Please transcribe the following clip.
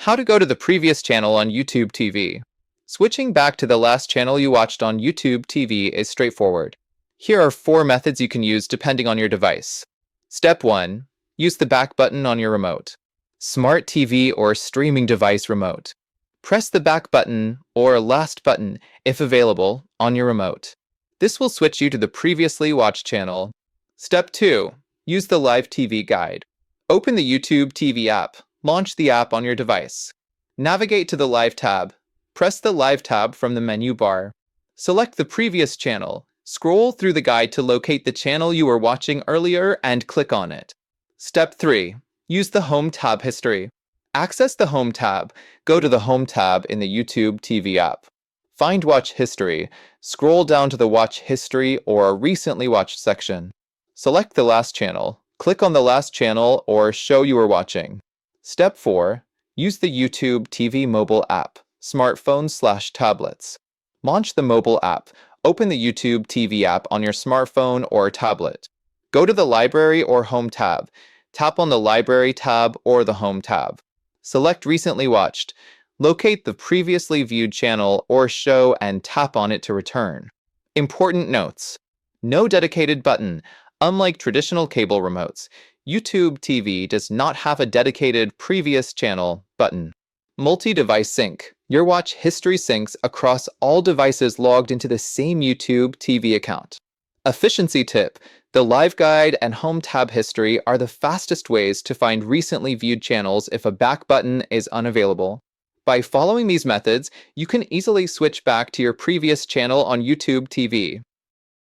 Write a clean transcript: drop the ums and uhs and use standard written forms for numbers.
How to go to the previous channel on YouTube TV. Switching back to the last channel you watched on YouTube TV is straightforward. Here are 4 methods you can use depending on your device. Step 1. Use the back button on your remote. Smart TV or streaming device remote. Press the back button or last button, if available, on your remote. This will switch you to the previously watched channel. Step 2. Use the live TV guide. Open the YouTube TV app. Launch the app on your device. Navigate to the Live tab. Press the Live tab from the menu bar. Select the previous channel. Scroll through the guide to locate the channel you were watching earlier and click on it. Step 3. Use the Home tab history. Access the Home tab. Go to the Home tab in the YouTube TV app. Find Watch History. Scroll down to the Watch History or Recently Watched section. Select the last channel. Click on the last channel or show you were watching. Step 4. Use the YouTube TV mobile app, smartphones/tablets. Launch the mobile app. Open the YouTube TV app on your smartphone or tablet. Go to the Library or Home tab. Tap on the Library tab or the Home tab. Select Recently Watched. Locate the previously viewed channel or show and tap on it to return. Important notes. No dedicated button. Unlike traditional cable remotes, YouTube TV does not have a dedicated Previous Channel button. Multi-device sync. Your watch history syncs across all devices logged into the same YouTube TV account. Efficiency tip. The Live Guide and Home tab history are the fastest ways to find recently viewed channels if a back button is unavailable. By following these methods, you can easily switch back to your previous channel on YouTube TV.